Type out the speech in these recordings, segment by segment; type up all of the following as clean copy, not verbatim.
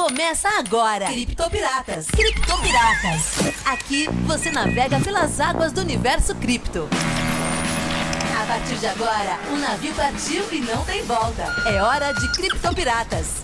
Começa agora! Criptopiratas! Criptopiratas! Aqui você navega pelas águas do universo cripto. A partir de agora, o navio partiu e não tem volta. É hora de Criptopiratas!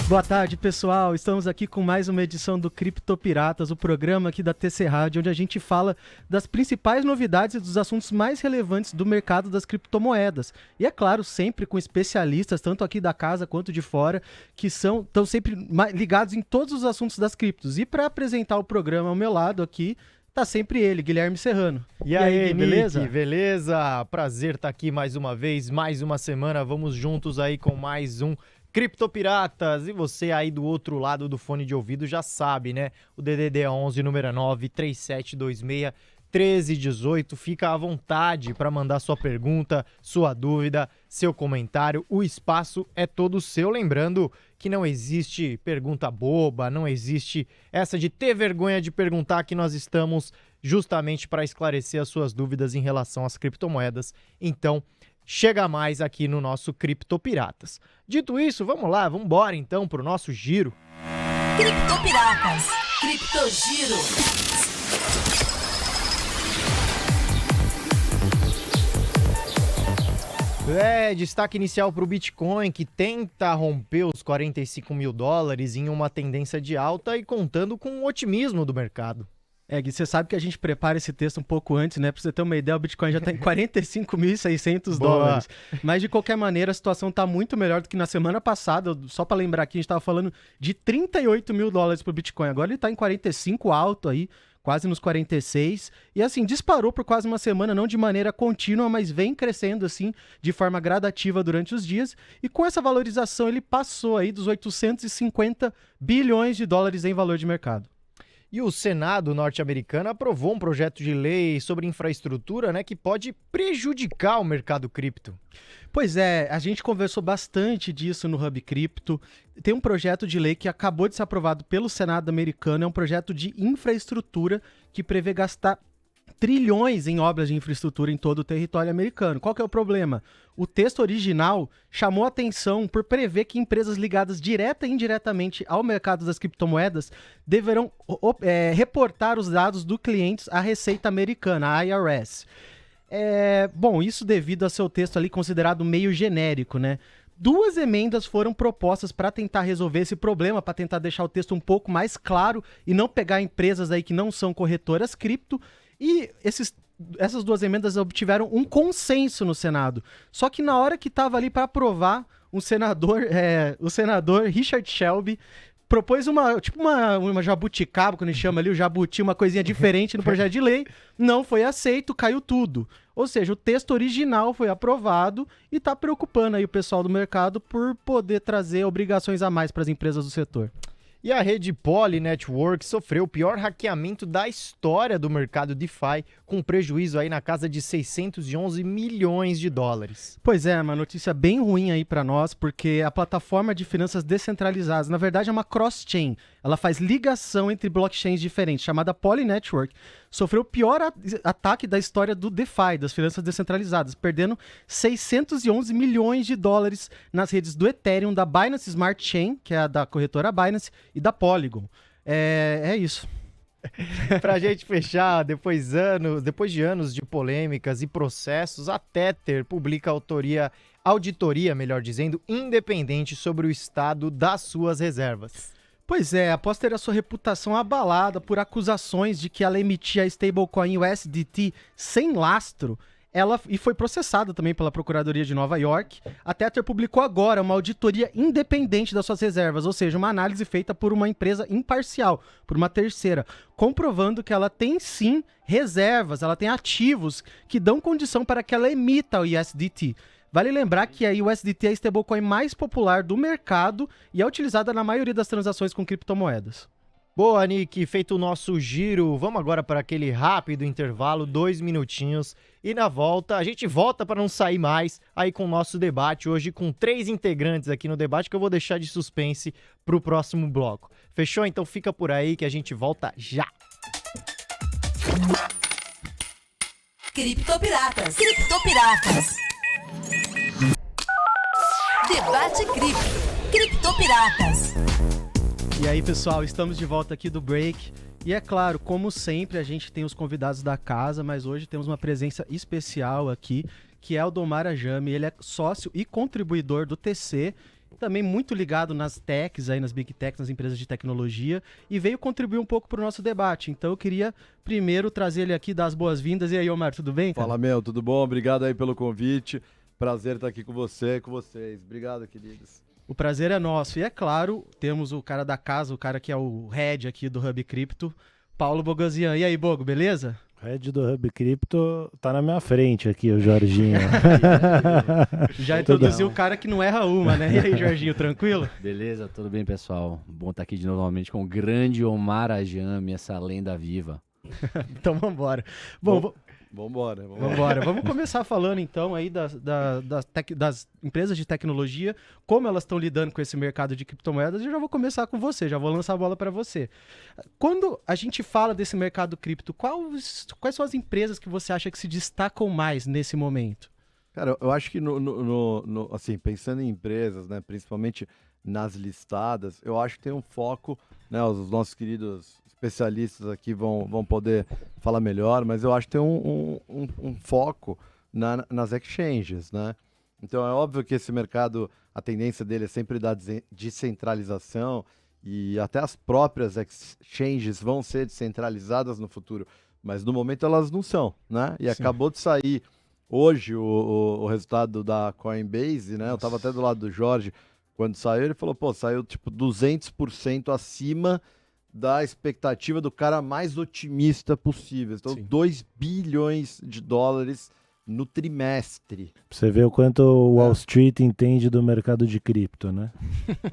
Boa tarde, pessoal. Estamos aqui com mais uma edição do Criptopiratas, o programa aqui da TC Rádio, onde a gente fala das principais novidades e dos assuntos mais relevantes do mercado das criptomoedas. E é claro, sempre com especialistas, tanto aqui da casa quanto de fora, que estão sempre ligados em todos os assuntos das criptos. E para apresentar o programa ao meu lado aqui, tá sempre ele, Guilherme Serrano. E aí, Nick, beleza? Beleza? Prazer estar aqui mais uma vez, mais uma semana. Vamos juntos aí com mais um Criptopiratas. E você aí do outro lado do fone de ouvido já sabe, né? O DDD é 11, número 9, 3726 1318. Fica à vontade para mandar sua pergunta, sua dúvida, seu comentário. O espaço é todo seu. Lembrando que não existe pergunta boba, não existe essa de ter vergonha de perguntar, que nós estamos justamente para esclarecer as suas dúvidas em relação às criptomoedas. Então, chega mais aqui no nosso Criptopiratas. Dito isso, vamos lá, vamos embora então pro nosso giro. Criptopiratas, Criptogiro. Destaque inicial para o Bitcoin, que tenta romper os 45 mil dólares em uma tendência de alta e contando com o otimismo do mercado. Gui, você sabe que a gente prepara esse texto um pouco antes, né? Pra você ter uma ideia, o Bitcoin já tá em 45.600 dólares. Mas, de qualquer maneira, a situação tá muito melhor do que na semana passada. Só para lembrar aqui, a gente tava falando de 38 mil dólares pro Bitcoin. Agora ele tá em 45, alto aí, quase nos 46. E, assim, disparou por quase uma semana, não de maneira contínua, mas vem crescendo, assim, de forma gradativa durante os dias. E com essa valorização, ele passou aí dos 850 bilhões de dólares em valor de mercado. E o Senado norte-americano aprovou um projeto de lei sobre infraestrutura, né, que pode prejudicar o mercado cripto. Pois é, a gente conversou bastante disso no Hub Cripto. Tem um projeto de lei que acabou de ser aprovado pelo Senado americano, é um projeto de infraestrutura que prevê gastar trilhões em obras de infraestrutura em todo o território americano. Qual que é o problema? O texto original chamou atenção por prever que empresas ligadas direta e indiretamente ao mercado das criptomoedas deverão reportar os dados dos clientes à Receita Americana, a IRS. Bom, isso devido a seu texto ali considerado meio genérico, né? 2 emendas foram propostas para tentar resolver esse problema, para tentar deixar o texto um pouco mais claro e não pegar empresas aí que não são corretoras cripto. E essas 2 emendas obtiveram um consenso no Senado. Só que na hora que estava ali para aprovar, o senador Richard Shelby propôs uma jabuticaba, quando a gente chama ali o jabuti, uma coisinha diferente no projeto de lei. Não foi aceito, caiu tudo. Ou seja, o texto original foi aprovado e está preocupando aí o pessoal do mercado por poder trazer obrigações a mais para as empresas do setor. E a rede Poly Network sofreu o pior hackeamento da história do mercado DeFi, com prejuízo aí na casa de 611 milhões de dólares. Pois é, uma notícia bem ruim aí para nós, porque a plataforma de finanças descentralizadas, na verdade é uma cross-chain, ela faz ligação entre blockchains diferentes, chamada Poly Network, sofreu o pior ataque da história do DeFi, das finanças descentralizadas, perdendo 611 milhões de dólares nas redes do Ethereum, da Binance Smart Chain, que é a da corretora Binance, e da Polygon. É isso. Pra gente fechar, depois de anos de polêmicas e processos, a Tether publica auditoria, melhor dizendo, independente sobre o estado das suas reservas. Pois é, após ter a sua reputação abalada por acusações de que ela emitia a stablecoin USDT sem lastro, e foi processada também pela Procuradoria de Nova York. A Tether publicou agora uma auditoria independente das suas reservas, ou seja, uma análise feita por uma empresa imparcial, por uma terceira, comprovando que ela tem sim reservas, ela tem ativos que dão condição para que ela emita o USDT. Vale lembrar que a USDT é a stablecoin mais popular do mercado e é utilizada na maioria das transações com criptomoedas. Boa, Nick, feito o nosso giro, vamos agora para aquele rápido intervalo, 2 minutinhos, e na volta, a gente volta para não sair mais aí com o nosso debate, hoje com 3 integrantes aqui no debate que eu vou deixar de suspense para o próximo bloco. Fechou? Então fica por aí que a gente volta já! Criptopiratas! Criptopiratas! Debate Cripto! Criptopiratas! E aí, pessoal, estamos de volta aqui do break. E é claro, como sempre, a gente tem os convidados da casa, mas hoje temos uma presença especial aqui, que é o Domar Ajami. Ele é sócio e contribuidor do TC, também muito ligado nas techs, aí nas big techs, nas empresas de tecnologia, e veio contribuir um pouco para o nosso debate. Então eu queria primeiro trazer ele aqui, dar as boas-vindas. E aí, Omar, tudo bem, cara? Fala, meu, tudo bom? Obrigado aí pelo convite. Prazer estar aqui com você e com vocês. Obrigado, queridos. O prazer é nosso. E é claro, temos o cara da casa, o cara que é o head aqui do Hub Crypto, Paulo Bogosian. E aí, Bogo, beleza? Head do Hub Crypto tá na minha frente aqui, o Jorginho. Já introduziu o cara que não erra uma, né? E aí, Jorginho, tranquilo? Beleza, tudo bem, pessoal? Bom estar aqui de novo novamente com o grande Omar Ajami, essa lenda viva. Então vambora. Bom, Vambora. Vamos começar falando então aí das empresas de tecnologia, como elas estão lidando com esse mercado de criptomoedas. Eu já vou começar com você, já vou lançar a bola para você. Quando a gente fala desse mercado cripto, quais são as empresas que você acha que se destacam mais nesse momento? Cara, eu acho que assim, pensando em empresas, né, principalmente nas listadas, eu acho que tem um foco, né, os nossos queridos especialistas aqui vão poder falar melhor, mas eu acho que tem um foco nas exchanges, né? Então é óbvio que esse mercado, a tendência dele é sempre dar descentralização, e até as próprias exchanges vão ser descentralizadas no futuro, mas no momento elas não são, né? E Sim. acabou de sair hoje o resultado da Coinbase, né? Eu estava até do lado do Jorge quando saiu, ele falou, saiu tipo 200% acima da expectativa do cara mais otimista possível. Então, Sim. 2 bilhões de dólares no trimestre. Pra você ver o quanto o Wall Street entende do mercado de cripto, né?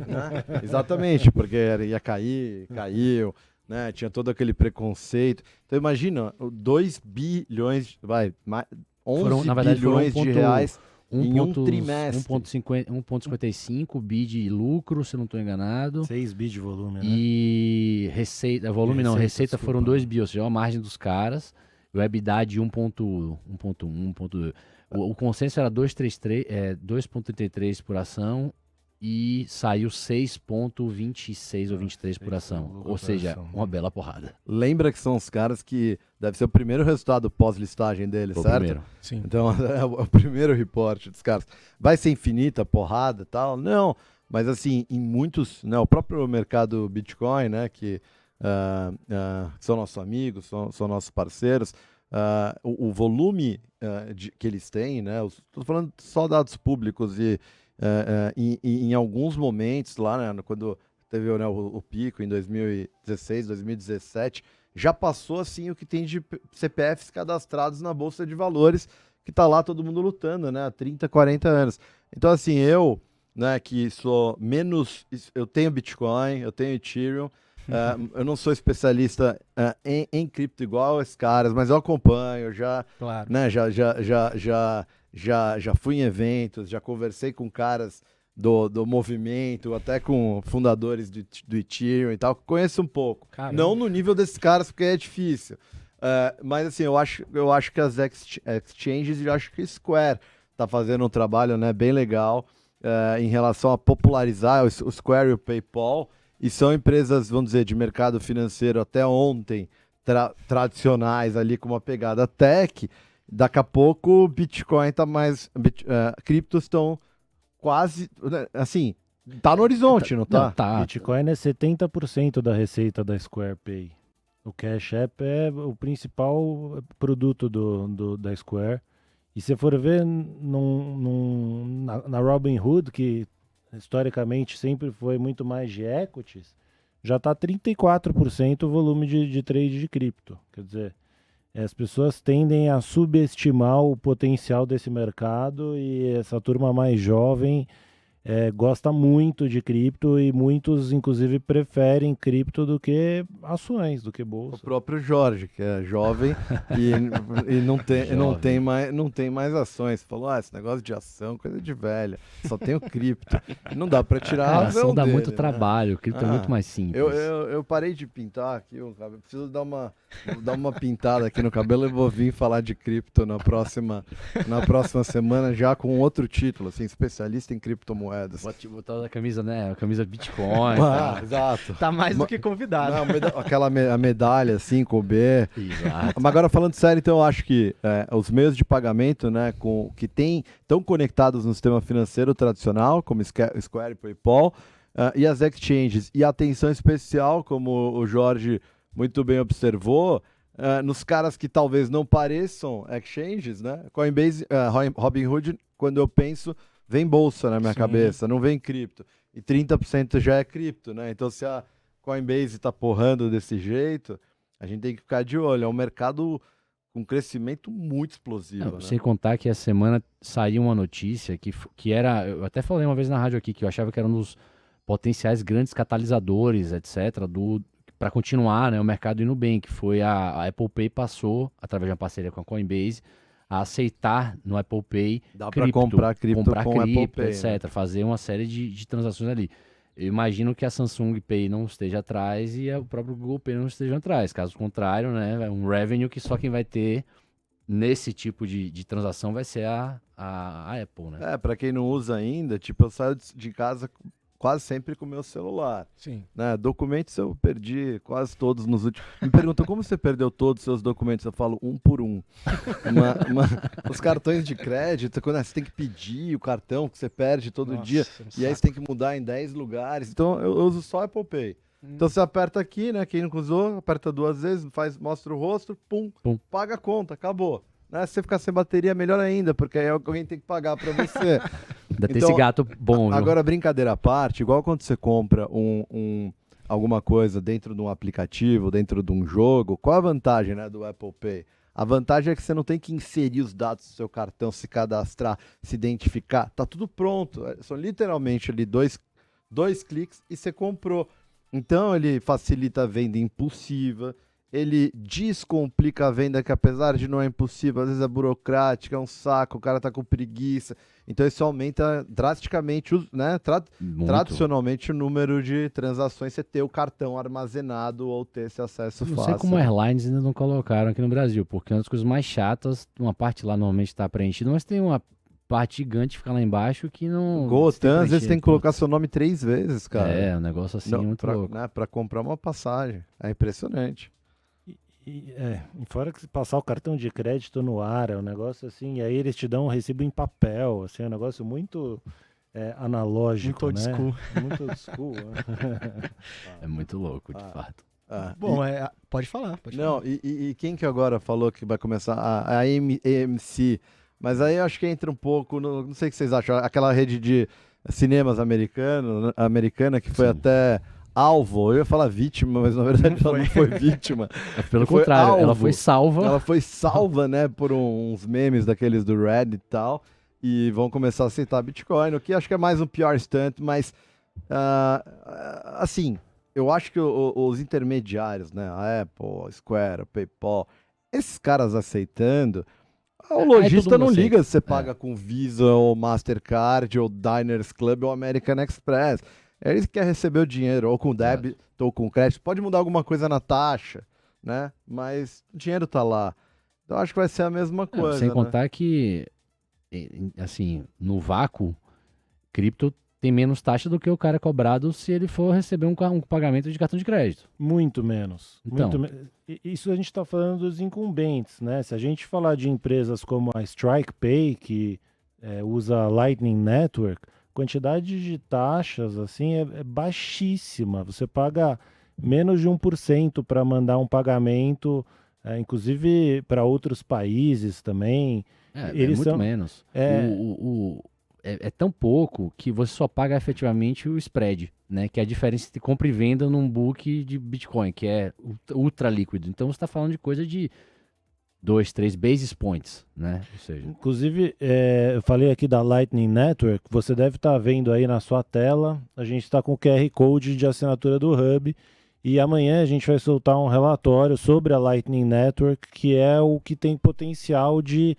Né? Exatamente, porque ia cair, caiu, né? Tinha todo aquele preconceito. Então, imagina, 2 bilhões, 11 na verdade, bilhões de reais em um trimestre. 1,55 bi de lucro, se eu não estou enganado. 6 bi de volume, né? E receita, volume não, receita desculpa. foram 2 bi, ou seja, a margem dos caras. O EBITDA de 1,2. O consenso era 2,33 por ação e saiu 6,26 ou 23 por ação. Ou seja, uma bela porrada. Lembra que são os caras que deve ser o primeiro resultado pós-listagem deles, Foi o certo? primeiro. Sim. Então, é o primeiro reporte dos caras. Vai ser infinita, porrada e tal? Não, mas assim, em muitos, né, o próprio mercado Bitcoin, né, que são nossos amigos, são nossos parceiros, o volume que eles têm, né, estou falando só dados públicos e em alguns momentos lá, né, quando teve, né, o pico em 2016, 2017, já passou assim o que tem de CPFs cadastrados na Bolsa de Valores, que tá lá todo mundo lutando, né, há 30, 40 anos. Então assim, eu, né, que sou menos, eu tenho Bitcoin, eu tenho Ethereum, eu não sou especialista em cripto igual esses caras, mas eu acompanho, Claro. né, já fui em eventos, já conversei com caras do movimento, até com fundadores do Ethereum e tal, conheço um pouco. Caramba. Não no nível desses caras, porque é difícil. Mas assim, eu acho que as exchanges, eu acho que Square tá fazendo um trabalho, né, bem legal em relação a popularizar o Square e o PayPal, e são empresas, vamos dizer, de mercado financeiro até ontem, tradicionais ali com uma pegada tech. Daqui a pouco o Bitcoin tá mais... criptos estão quase... Assim, tá no horizonte, não tá? Não, tá. Bitcoin é 70% da receita da Square Pay. O Cash App é o principal produto da Square. E se for ver na Robinhood, que historicamente sempre foi muito mais de equities, já está 34% o volume de trade de cripto. Quer dizer, as pessoas tendem a subestimar o potencial desse mercado, e essa turma mais jovem gosta muito de cripto, e muitos, inclusive, preferem cripto do que ações, do que O bolsa. próprio Jorge, que é jovem e não tem mais ações. Falou, esse negócio de ação, coisa de velha. Só tem o cripto. Não dá para tirar Cara, a a razão ação dá dele, muito né? trabalho, o cripto é muito mais simples. Eu parei de pintar aqui o cabelo. Preciso dar uma pintada aqui no cabelo e vou vir falar de cripto na próxima semana, já com outro título, assim, especialista em criptomoedas. criptomoedas. Botar a camisa, né? A camisa Bitcoin. Exato. Tá mais do que convidado. Não, a medalha, assim, com o B. Exato. Mas agora, falando sério, então, eu acho que os meios de pagamento, né, que estão conectados no sistema financeiro tradicional, como Square e PayPal, e as exchanges, e atenção especial, como o Jorge muito bem observou, nos caras que talvez não pareçam exchanges, né? Coinbase, Robinhood, quando eu penso, vem bolsa na minha cabeça, não vem cripto. E 30% já é cripto, né? Então, se a Coinbase está porrando desse jeito, a gente tem que ficar de olho. É um mercado com crescimento muito explosivo. Né? Sem contar que essa semana saiu uma notícia que era... Eu até falei uma vez na rádio aqui que eu achava que era um dos potenciais grandes catalisadores, etc., para continuar, né, o mercado indo bem, que foi a Apple Pay passou, através de uma parceria com a Coinbase, a aceitar no Apple Pay dá para comprar cripto com Apple Pay, etc., né? fazer uma série de transações ali. Eu imagino que a Samsung Pay não esteja atrás e o próprio Google Pay não esteja atrás. Caso contrário, né, é um revenue que só quem vai ter nesse tipo de transação vai ser a Apple, né? Para quem não usa ainda, tipo, eu saio de casa quase sempre com o meu celular. Sim. Né? Documentos eu perdi quase todos nos últimos... Me perguntam como você perdeu todos os seus documentos. Eu falo um por um. Os cartões de crédito, quando você tem que pedir o cartão que você perde todo dia, e aí você tem que mudar em 10 lugares. Então eu uso só Apple Pay. Então você aperta aqui, né? Quem não usou, aperta 2 vezes, mostra o rosto, pum, paga a conta, acabou. Né? Se você ficar sem bateria, melhor ainda, porque aí alguém tem que pagar para você. Ainda tem esse gato bom, viu? Agora, brincadeira à parte, igual quando você compra alguma coisa dentro de um aplicativo, dentro de um jogo, qual a vantagem, né, do Apple Pay? A vantagem é que você não tem que inserir os dados do seu cartão, se cadastrar, se identificar. Tá tudo pronto. São literalmente ali dois cliques e você comprou. Então, ele facilita a venda impulsiva. Ele descomplica a venda, que apesar de não é impossível, às vezes é burocrática, é um saco, o cara tá com preguiça. Então isso aumenta drasticamente, né? Tradicionalmente o número de transações, você ter o cartão armazenado ou ter esse acesso fácil. Não sei como airlines ainda não colocaram aqui no Brasil, porque é uma das coisas mais chatas, uma parte lá normalmente está preenchida, mas tem uma parte gigante que fica lá embaixo que não... Gotan, às vezes tem que colocar seu nome 3 vezes, cara. É, um negócio assim muito louco. Né, pra comprar uma passagem. É impressionante. E fora que se passar o cartão de crédito no ar, é um negócio assim, e aí eles te dão um recibo em papel, assim, é um negócio muito analógico, muito old school. Muito old school. Né? É muito louco, de fato. Bom, pode falar. Não, e quem que agora falou que vai começar? A AMC, mas aí eu acho que entra um pouco, não sei o que vocês acham, aquela rede de cinemas americana que foi até... alvo, eu ia falar vítima, mas na verdade ela não foi vítima. Pelo contrário, ela foi salva. Ela foi salva, né, por uns memes daqueles do Reddit e tal, e vão começar a aceitar Bitcoin, o que acho que é mais um PR stunt, mas, assim, eu acho que os intermediários, né, a Apple, a Square, a PayPal, esses caras aceitando, o lojista não liga se você paga com Visa ou Mastercard ou Diners Club ou American Express. Ele quer receber o dinheiro, ou com débito, ou com crédito. Pode mudar alguma coisa na taxa, né? Mas o dinheiro tá lá. Então acho que vai ser a mesma coisa. Sem contar que, assim, no vácuo, cripto tem menos taxa do que o cara cobrado se ele for receber um pagamento de cartão de crédito. Muito menos. Então. Isso a gente está falando dos incumbentes, né? Se a gente falar de empresas como a Strike Pay, que usa Lightning Network, quantidade de taxas assim é baixíssima. Você paga menos de 1% para mandar um pagamento, inclusive para outros países também. Eles muito menos. É tão pouco que você só paga efetivamente o spread, né? Que é a diferença entre compra e venda num book de Bitcoin, que é ultra líquido. Então você está falando de coisa de 2, 3 basis points, né? Ou seja... Inclusive, eu falei aqui da Lightning Network, você deve estar vendo aí na sua tela, a gente está com o QR Code de assinatura do Hub, e amanhã a gente vai soltar um relatório sobre a Lightning Network, que é o que tem potencial de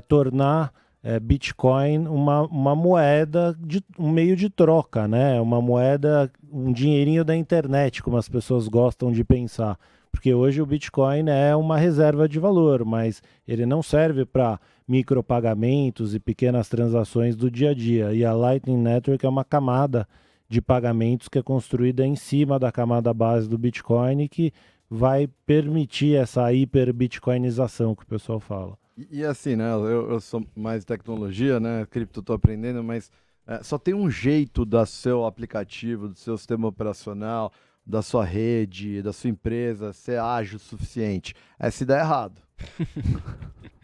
tornar Bitcoin uma moeda, um meio de troca, né? Uma moeda, um dinheirinho da internet, como as pessoas gostam de pensar. Porque hoje o Bitcoin é uma reserva de valor, mas ele não serve para micropagamentos e pequenas transações do dia a dia. E a Lightning Network é uma camada de pagamentos que é construída em cima da camada base do Bitcoin e que vai permitir essa hiper-bitcoinização que o pessoal fala. E assim, né? Eu sou mais tecnologia, né? Cripto tô aprendendo, mas só tem um jeito do seu aplicativo, do seu sistema operacional, da sua rede, da sua empresa ser ágil o suficiente. É se der errado.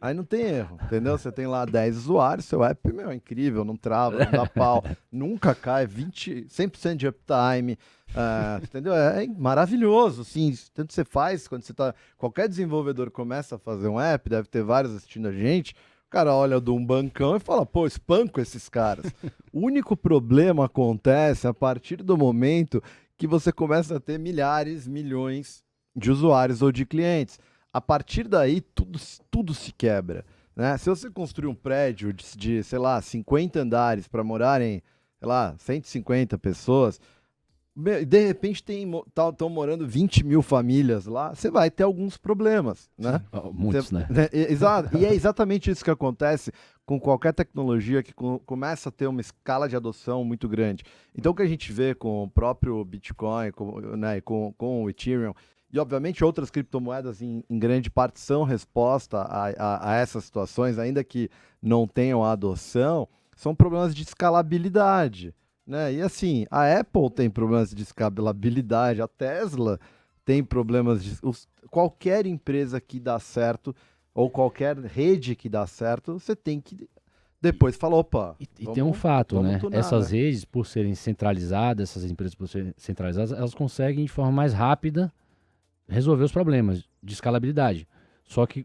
Aí não tem erro, entendeu? Você tem lá 10 usuários, seu app, é incrível, não trava, não dá pau, nunca cai, 100% de uptime, entendeu? É maravilhoso, sim. Tanto você faz, quando você tá... Qualquer desenvolvedor começa a fazer um app, deve ter vários assistindo a gente, o cara olha de um bancão e fala, pô, espanco esses caras. O único problema acontece a partir do momento que você começa a ter milhares, milhões de usuários ou de clientes. A partir daí, tudo se quebra, né? Se você construir um prédio de, sei lá, 50 andares para morarem, sei lá, 150 pessoas, de repente estão morando 20 mil famílias lá, você vai ter alguns problemas, né? Muitos, né? Exato. E é exatamente isso que acontece com qualquer tecnologia que começa a ter uma escala de adoção muito grande. Então, o que a gente vê com o próprio Bitcoin, com o Ethereum, e, obviamente, outras criptomoedas, em grande parte, são resposta a essas situações, ainda que não tenham a adoção, são problemas de escalabilidade, né? E, assim, a Apple tem problemas de escalabilidade, a Tesla tem problemas de... Qualquer empresa que dá certo, ou qualquer rede que dá certo, você tem que depois falar, opa... E tem um fato, né? tunar, essas redes, por serem centralizadas, essas empresas por serem centralizadas, elas conseguem, de forma mais rápida, resolver os problemas de escalabilidade. Só que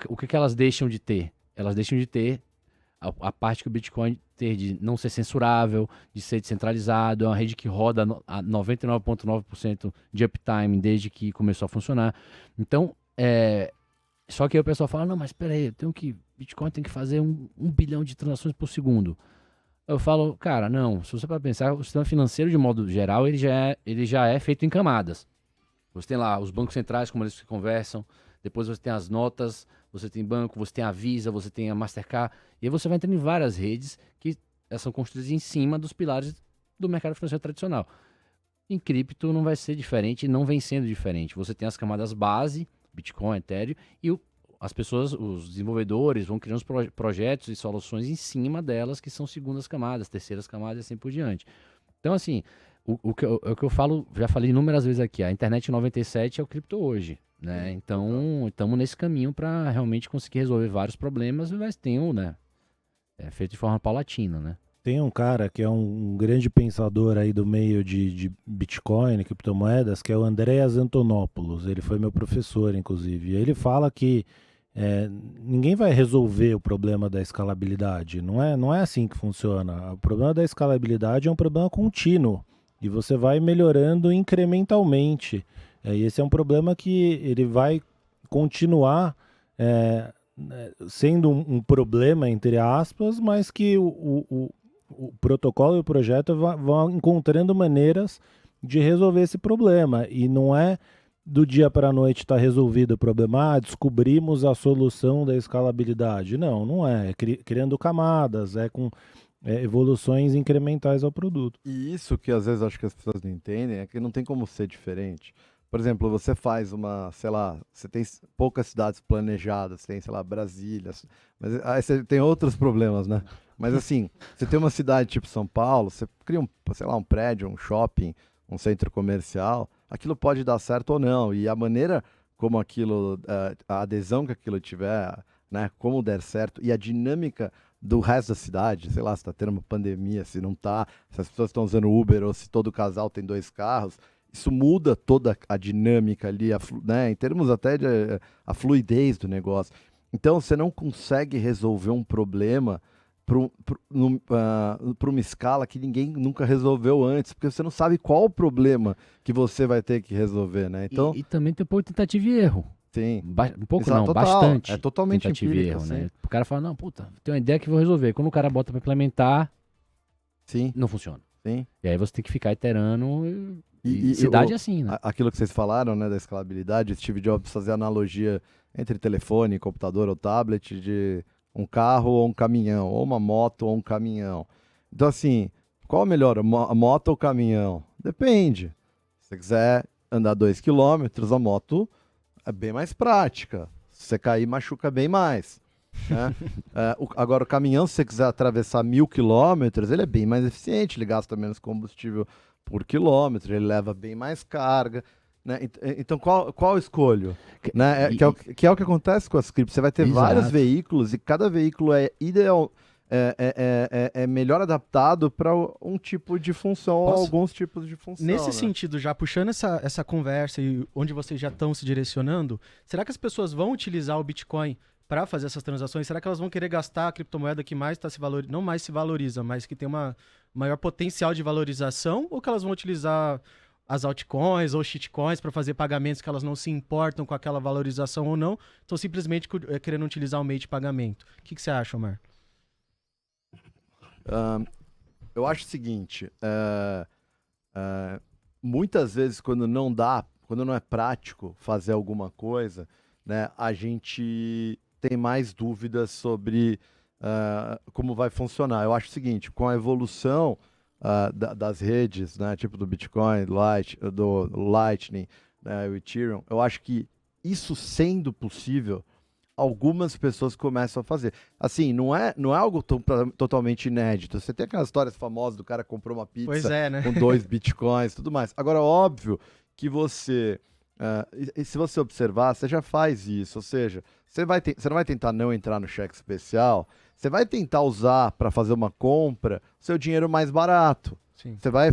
o que elas deixam de ter? Elas deixam de ter a parte que o Bitcoin tem de não ser censurável, de ser descentralizado, é uma rede que roda a 99,9% de uptime desde que começou a funcionar. Então, só que aí o pessoal fala, não, mas peraí, Bitcoin tem que fazer 1 bilhão de transações por segundo. Eu falo, cara, não, se você para pensar, o sistema financeiro, de modo geral, ele já é feito em camadas. Você tem lá os bancos centrais, como eles se conversam, depois você tem as notas, você tem banco, você tem a Visa, você tem a Mastercard, e aí você vai entrando em várias redes que são construídas em cima dos pilares do mercado financeiro tradicional. Em cripto não vai ser diferente, não vem sendo diferente. Você tem as camadas base, Bitcoin, Ethereum, e as pessoas, os desenvolvedores, vão criando os projetos e soluções em cima delas, que são segundas camadas, terceiras camadas e assim por diante. Então, assim... O que eu falo, já falei inúmeras vezes aqui, a internet 97 é o cripto hoje, né? Então, estamos nesse caminho para realmente conseguir resolver vários problemas, mas tem né? É feito de forma paulatina, né? Tem um cara que é um grande pensador aí do meio de Bitcoin, criptomoedas, que é o Andreas Antonopoulos. Ele foi meu professor, inclusive. E ele fala que ninguém vai resolver o problema da escalabilidade. Não é assim que funciona. O problema da escalabilidade é um problema contínuo. E você vai melhorando incrementalmente. E esse é um problema que ele vai continuar sendo um problema, entre aspas, mas que o protocolo e o projeto vão encontrando maneiras de resolver esse problema. E não é do dia para a noite estar resolvido o problema, descobrimos a solução da escalabilidade. Não é. É criando camadas, com... evoluções incrementais ao produto. E isso que às vezes acho que as pessoas não entendem é que não tem como ser diferente. Por exemplo, você faz você tem poucas cidades planejadas, tem, sei lá, Brasília, mas aí você tem outros problemas, né? Mas assim, você tem uma cidade tipo São Paulo, você cria um prédio, um shopping, um centro comercial, aquilo pode dar certo ou não, e a maneira como aquilo, a adesão que aquilo tiver, né, como der certo, e a dinâmica do resto da cidade, sei lá, se está tendo uma pandemia, se não está, se as pessoas estão usando Uber ou se todo casal tem 2 carros, isso muda toda a dinâmica ali, né, em termos até de a fluidez do negócio. Então, você não consegue resolver um problema para uma escala que ninguém nunca resolveu antes, porque você não sabe qual o problema que você vai ter que resolver, né? Então, e também tem um pouco de tentativa e erro. Sim. Um pouco Exato, não, total. bastante. É totalmente tentativa e empírica, erro, né? sim. O cara fala, não, puta, tem uma ideia que vou resolver. Quando o cara bota pra implementar, sim, não funciona. Sim. E aí você tem que ficar iterando. E cidade é assim, né? Aquilo que vocês falaram, né, da escalabilidade, Steve Jobs fazia analogia entre telefone, computador ou tablet de um carro ou um caminhão, ou uma moto ou um caminhão. Então, assim, qual é melhor, a moto ou o caminhão? Depende. Se você quiser andar 2 km, a moto é bem mais prática. Se você cair, machuca bem mais. Né? Agora, o caminhão, se você quiser atravessar 1.000 km, ele é bem mais eficiente, ele gasta menos combustível por quilômetro, ele leva bem mais carga. Né? Então, qual escolho? Né? Que é o que acontece com as criptos. Você vai ter vários veículos e cada veículo é ideal. É melhor adaptado para um tipo de função ou alguns tipos de função. Nesse né? sentido, já puxando essa conversa e onde vocês já estão se direcionando, será que as pessoas vão utilizar o Bitcoin para fazer essas transações? Será que elas vão querer gastar a criptomoeda que mais está não mais se valoriza, mas que tem uma maior potencial de valorização? Ou que elas vão utilizar as altcoins ou shitcoins para fazer pagamentos que elas não se importam com aquela valorização ou não, estão simplesmente querendo utilizar o meio de pagamento? O que você acha, Omar? Eu acho o seguinte, muitas vezes quando não é prático fazer alguma coisa, né, a gente tem mais dúvidas sobre como vai funcionar. Eu acho o seguinte, com a evolução das redes, né, tipo do Bitcoin, do Lightning, né, o Ethereum, eu acho que isso sendo possível, algumas pessoas começam a fazer. Assim, não é algo totalmente inédito. Você tem aquelas histórias famosas do cara que comprou uma pizza né? com 2 bitcoins e tudo mais. Agora, óbvio que você... e se você observar, você já faz isso. Ou seja, você não vai tentar não entrar no cheque especial, você vai tentar usar para fazer uma compra o seu dinheiro mais barato. Sim. Você vai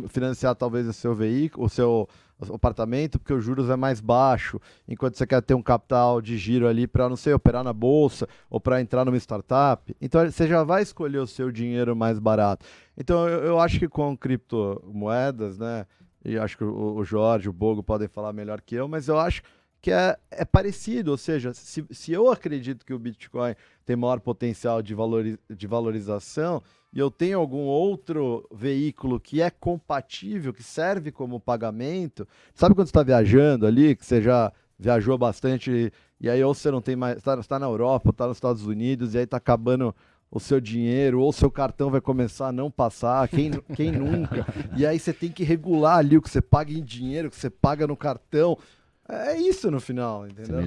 financiar talvez o seu veículo, o seu apartamento, porque os juros é mais baixo, enquanto você quer ter um capital de giro ali para, não sei, operar na bolsa ou para entrar numa startup. Então você já vai escolher o seu dinheiro mais barato. Então eu acho que com criptomoedas, né, e acho que o Jorge, o Bogo podem falar melhor que eu, mas eu acho que é parecido, ou seja, se eu acredito que o Bitcoin tem maior potencial de valorização e eu tenho algum outro veículo que é compatível, que serve como pagamento, sabe quando você está viajando ali, que você já viajou bastante e aí ou você não tem mais, está na Europa, está nos Estados Unidos e aí está acabando o seu dinheiro, ou o seu cartão vai começar a não passar, quem nunca, e aí você tem que regular ali o que você paga em dinheiro, o que você paga no cartão. É isso no final, entendeu?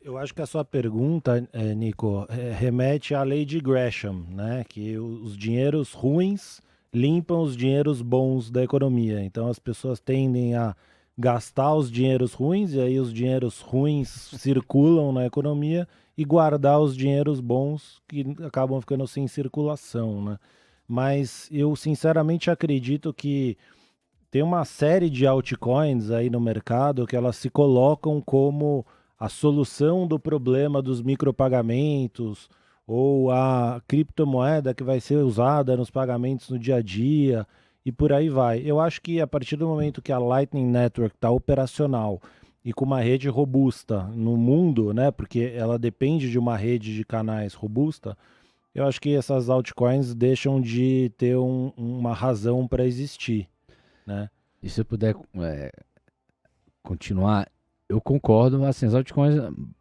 Eu acho que a sua pergunta, Nico, remete à lei de Gresham, né? Que os dinheiros ruins limpam os dinheiros bons da economia. Então as pessoas tendem a gastar os dinheiros ruins, e aí os dinheiros ruins circulam na economia, e guardar os dinheiros bons que acabam ficando sem circulação, né? Mas eu sinceramente acredito que tem uma série de altcoins aí no mercado que elas se colocam como a solução do problema dos micropagamentos ou a criptomoeda que vai ser usada nos pagamentos no dia a dia e por aí vai. Eu acho que a partir do momento que a Lightning Network está operacional e com uma rede robusta no mundo, né, porque ela depende de uma rede de canais robusta, eu acho que essas altcoins deixam de ter uma razão para existir. Né? E se eu puder continuar, eu concordo, assim, as altcoins,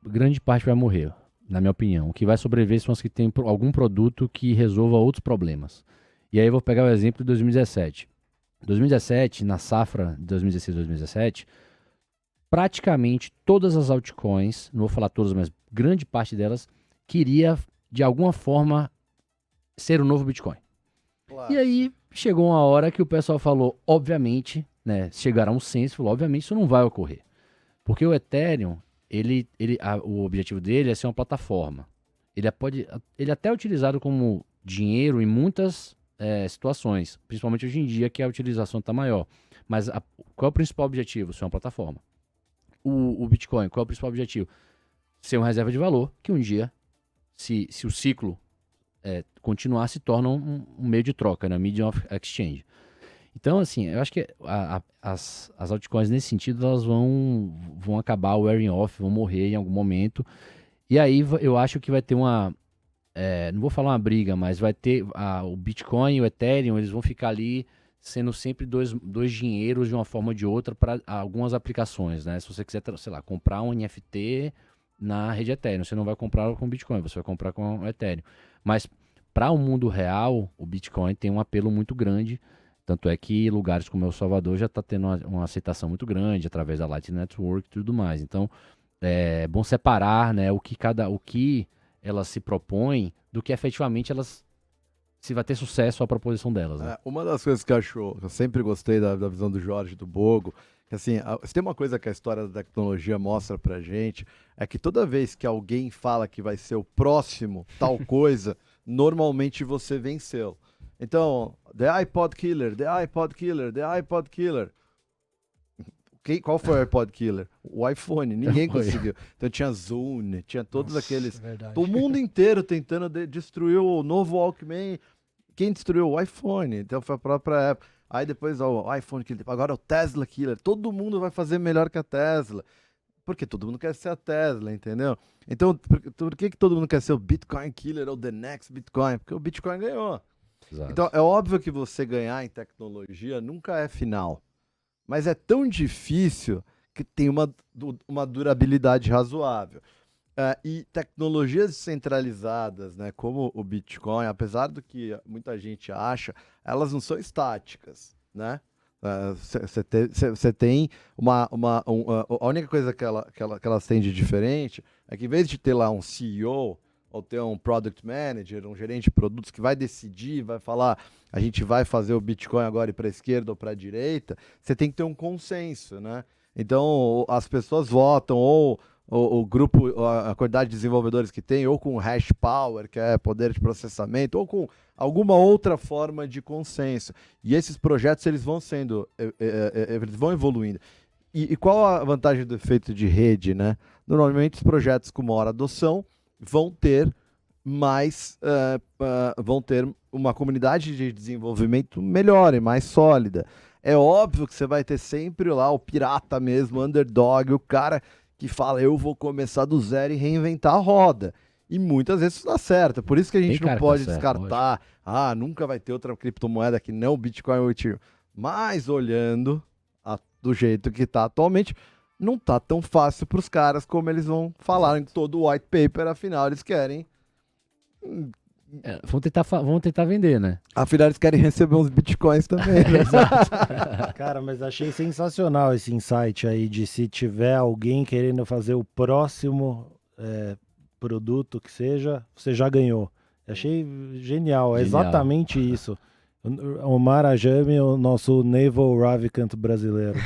grande parte vai morrer, na minha opinião. O que vai sobreviver são as que têm algum produto que resolva outros problemas. E aí eu vou pegar o exemplo de 2017. 2017, na safra de 2016-2017, praticamente todas as altcoins, não vou falar todas, mas grande parte delas, queria, de alguma forma, ser o novo Bitcoin. Claro. E aí chegou uma hora que o pessoal falou, obviamente, né, chegaram a um senso, falou, obviamente isso não vai ocorrer. Porque o Ethereum, o objetivo dele é ser uma plataforma. Ele até é utilizado como dinheiro em muitas situações, principalmente hoje em dia que a utilização está maior. Mas qual é o principal objetivo? Ser uma plataforma. O Bitcoin, qual é o principal objetivo? Ser uma reserva de valor que um dia, se o ciclo continuar, se torna um meio de troca, né? Medium of exchange. Então, assim, eu acho que as altcoins, nesse sentido, elas vão acabar wearing off, vão morrer em algum momento. E aí eu acho que vai ter uma não vou falar uma briga, mas vai ter o Bitcoin e o Ethereum, eles vão ficar ali sendo sempre dois dinheiros de uma forma ou de outra para algumas aplicações, né? Se você quiser, sei lá, comprar um NFT na rede Ethereum, você não vai comprar com Bitcoin, você vai comprar com o Ethereum. Mas para o mundo real, o Bitcoin tem um apelo muito grande, tanto é que lugares como El Salvador já está tendo uma aceitação muito grande através da Lightning Network e tudo mais. Então, é bom separar, né, o que elas se propõem do que efetivamente se vai ter sucesso a proposição delas. Né? Uma das coisas que eu sempre gostei da visão do Jorge, do Bogo, que assim, se tem uma coisa que a história da tecnologia mostra pra gente, é que toda vez que alguém fala que vai ser o próximo tal coisa, normalmente você venceu. Então, the iPod Killer, the iPod Killer, the iPod Killer. Qual foi o iPod Killer? O iPhone, ninguém conseguiu. Então tinha Zune, tinha todos aqueles... Verdade. O mundo inteiro tentando destruir o novo Walkman. Quem destruiu? O iPhone. Então foi a própria Apple. Aí depois o iPhone Killer. Agora o Tesla Killer. Todo mundo vai fazer melhor que a Tesla. Porque todo mundo quer ser a Tesla, entendeu? Então por que todo mundo quer ser o Bitcoin Killer ou the next Bitcoin? Porque o Bitcoin ganhou. Exato. Então é óbvio que você ganhar em tecnologia nunca é final. Mas é tão difícil que tem uma durabilidade razoável. E tecnologias descentralizadas, né, como o Bitcoin, apesar do que muita gente acha, elas não são estáticas, né? Você tem a única coisa que elas têm de diferente é que em vez de ter lá um CEO ou ter um Product Manager, um gerente de produtos que vai decidir, vai falar, a gente vai fazer o Bitcoin agora ir para a esquerda ou para a direita, você tem que ter um consenso, né? Então, as pessoas votam, ou o grupo, a quantidade de desenvolvedores que tem, ou com hash power, que é poder de processamento, ou com alguma outra forma de consenso. E esses projetos, eles vão eles vão evoluindo. E qual a vantagem do efeito de rede, né? Normalmente, os projetos com maior adoção vão ter vão ter uma comunidade de desenvolvimento melhor e mais sólida. É óbvio que você vai ter sempre lá o pirata mesmo, o underdog, o cara que fala, eu vou começar do zero e reinventar a roda. E muitas vezes isso dá certo. Por isso que a gente não pode descartar, nunca vai ter outra criptomoeda que não o Bitcoin ou o Ethereum. Mas olhando do jeito que está atualmente, não tá tão fácil para os caras como eles vão falar em todo o white paper, afinal eles querem... Vão tentar vender, né? Afinal eles querem receber uns bitcoins também. Né? Cara, mas achei sensacional esse insight aí de se tiver alguém querendo fazer o próximo produto que seja, você já ganhou. Achei genial, é exatamente isso. O Marajame, o nosso Naval Ravikant brasileiro.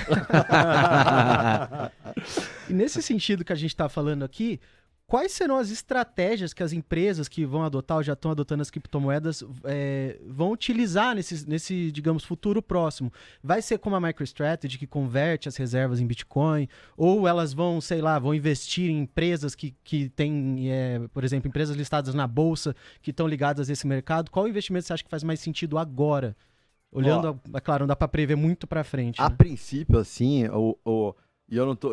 E nesse sentido que a gente está falando aqui, quais serão as estratégias que as empresas que vão adotar ou já estão adotando as criptomoedas vão utilizar nesse, digamos, futuro próximo? Vai ser como a MicroStrategy, que converte as reservas em Bitcoin? Ou elas vão, sei lá, vão investir em empresas que têm, por exemplo, empresas listadas na Bolsa, que estão ligadas a esse mercado? Qual investimento você acha que faz mais sentido agora? Olhando, é claro, não dá para prever muito para frente. A princípio, assim, e eu não tô.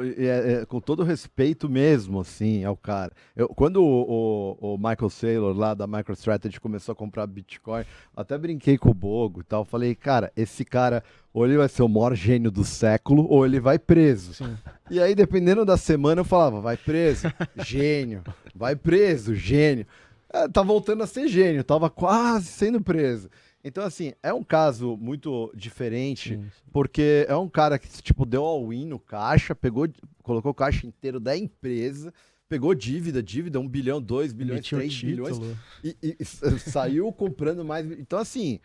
Com todo respeito mesmo, assim, ao cara. Quando o Michael Saylor, lá da MicroStrategy, começou a comprar Bitcoin, até brinquei com o Bogo e tal. Falei, cara, esse cara, ou ele vai ser o maior gênio do século, ou ele vai preso. Sim. E aí, dependendo da semana, eu falava, vai preso, gênio. Vai preso, gênio. Tá voltando a ser gênio, tava quase sendo preso. Então, assim, é um caso muito diferente, sim. Porque é um cara que, tipo, deu all-in no caixa, colocou o caixa inteiro da empresa, pegou dívida, 1 bilhão, 2 bilhões, 3 bilhões, e saiu comprando mais. Então, assim,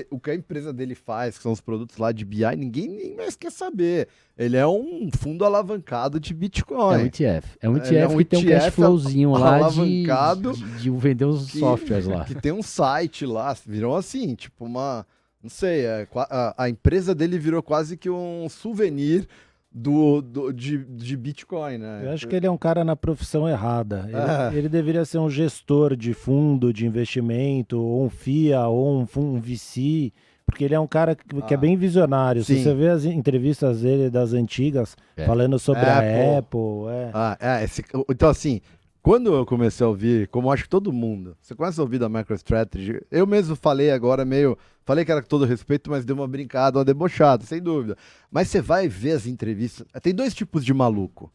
o que a empresa dele faz, que são os produtos lá de BI, ninguém nem mais quer saber. Ele é um fundo alavancado de Bitcoin. É um ETF. É um ETF que tem um cash flowzinho lá alavancado de vender os softwares lá. Que tem um site lá, virou assim, tipo não sei, a empresa dele virou quase que um souvenir de Bitcoin, né? Eu acho que ele é um cara na profissão errada. Ele deveria ser um gestor de fundo de investimento, ou um FIA, ou um VC, porque ele é um cara que é bem visionário. Sim. Se você vê as entrevistas dele das antigas, falando sobre a Apple... Então, assim, quando eu comecei a ouvir, como acho que todo mundo, você começa a ouvir da MicroStrategy, eu mesmo falei agora falei que era com todo respeito, mas deu uma brincada, uma debochada, sem dúvida. Mas você vai ver as entrevistas, tem 2 tipos de maluco.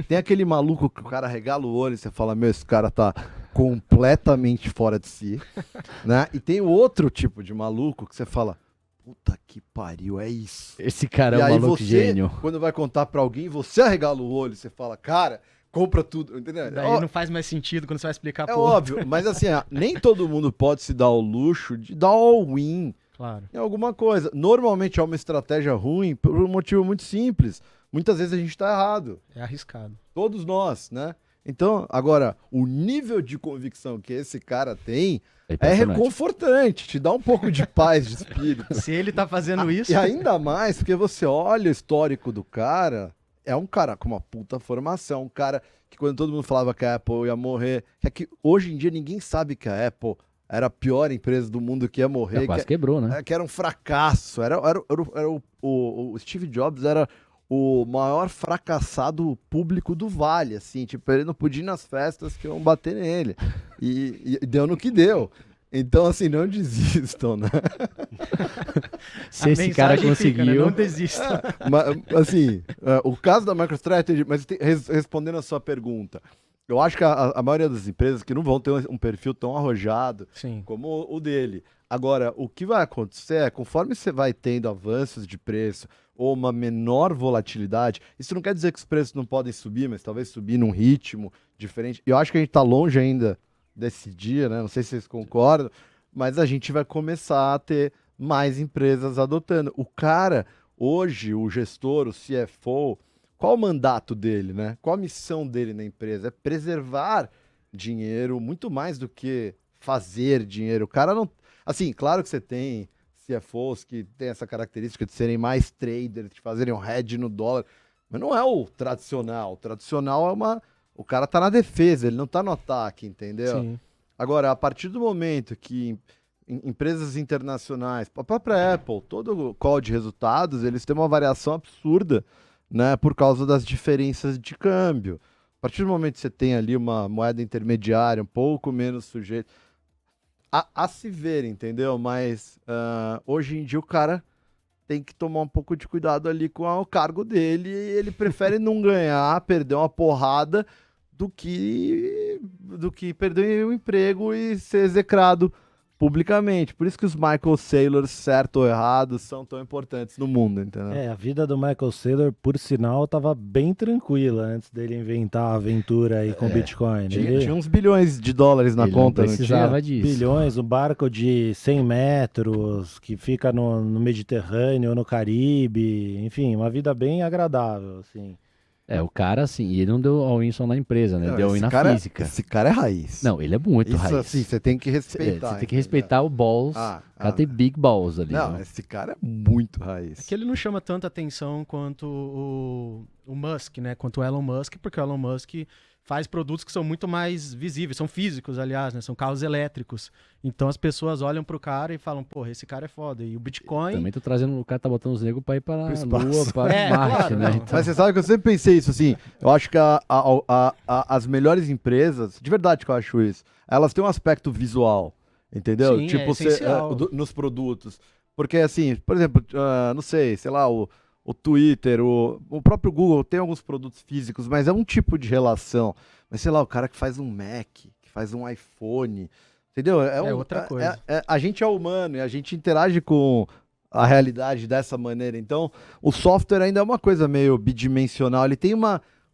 Tem aquele maluco que o cara regala o olho e você fala, meu, esse cara tá completamente fora de si, né? E tem o outro tipo de maluco que você fala, puta que pariu, é isso. Esse cara E é um aí maluco você, gênio. quando vai contar pra alguém, você arregala o olho e você fala, cara, compra tudo, entendeu? Daí não faz mais sentido quando você vai explicar É pro outro. óbvio, mas assim, nem todo mundo pode se dar o luxo de dar all-in Claro. em alguma coisa. Normalmente é uma estratégia ruim por um motivo muito simples. Muitas vezes a gente tá errado. É arriscado. Todos nós, né? Então, agora, o nível de convicção que esse cara tem é impressionante. reconfortante, te dá um pouco de paz de espírito. Se ele tá fazendo isso... E ainda mais porque você olha o histórico do cara, é um cara com uma puta formação, um cara que quando todo mundo falava que a Apple ia morrer, que hoje em dia ninguém sabe que a Apple era a pior empresa do mundo que ia morrer. Quase quebrou, né? Que era um fracasso. O Steve Jobs era o maior fracassado público do Vale, assim, tipo, ele não podia ir nas festas que iam bater nele. E deu no que deu. Então, assim, não desistam, né? Se esse cara mensagem conseguiu... fica, né? Não desista. Mas, assim, o caso da MicroStrategy, mas respondendo a sua pergunta, eu acho que a maioria das empresas que não vão ter um perfil tão arrojado Sim. como o dele. Agora, o que vai acontecer é, conforme você vai tendo avanços de preço ou uma menor volatilidade, isso não quer dizer que os preços não podem subir, mas talvez subir num ritmo diferente. Eu acho que a gente está longe ainda desse dia, né? Não sei se vocês concordam, mas a gente vai começar a ter mais empresas adotando. O cara, hoje, o gestor, o CFO, qual o mandato dele, né? Qual a missão dele na empresa? É preservar dinheiro muito mais do que fazer dinheiro. O cara não... Assim, claro que você tem CFOs que tem essa característica de serem mais traders, de fazerem um hedge no dólar, mas não é o tradicional. O tradicional é uma... O cara tá na defesa, ele não tá no ataque, entendeu? Sim. Agora, a partir do momento que empresas internacionais, a própria Apple, todo o call de resultados, eles têm uma variação absurda, né, por causa das diferenças de câmbio. A partir do momento que você tem ali uma moeda intermediária um pouco menos sujeita a se ver, entendeu? Mas hoje em dia o cara tem que tomar um pouco de cuidado ali com o cargo dele e ele prefere não ganhar, perder uma porrada do que perder o emprego e ser execrado publicamente. Por isso que os Michael Saylors, certo ou errado, são tão importantes no mundo, entendeu? A vida do Michael Saylor, por sinal, estava bem tranquila antes dele inventar a aventura aí com Bitcoin. Tinha uns bilhões de dólares na Ele conta, não não precisava tinha? disso. Bilhões, um barco de 100 metros que fica no Mediterrâneo, no Caribe, enfim, uma vida bem agradável, assim. O cara, assim, e ele não deu all-in só na empresa, né? Deu all-in na física. Esse cara é raiz. Não, ele é muito Isso, raiz. assim, você tem que respeitar. Você tem que respeitar o balls. O cara tem big balls ali. Não, né? esse cara é muito raiz. É que ele não chama tanta atenção quanto o Musk, né? Quanto o Elon Musk, porque o Elon Musk faz produtos que são muito mais visíveis, são físicos, aliás, né? São carros elétricos. Então as pessoas olham pro cara e falam, porra, esse cara é foda. E o Bitcoin... Também tô trazendo, o cara tá botando os negros pra ir pra Lua, espaço. pra Marte, claro, né? não. Então, Mas você sabe que eu sempre pensei isso, assim, eu acho que as melhores empresas, de verdade que eu acho isso, elas têm um aspecto visual, entendeu? Sim, tipo, é essencial. nos produtos. Porque, assim, por exemplo, não sei lá, o Twitter, o próprio Google tem alguns produtos físicos, mas é um tipo de relação. Mas, sei lá, o cara que faz um Mac, que faz um iPhone, entendeu? É outra coisa. A gente é humano e a gente interage com a realidade dessa maneira. Então, o software ainda é uma coisa meio bidimensional. Ele tem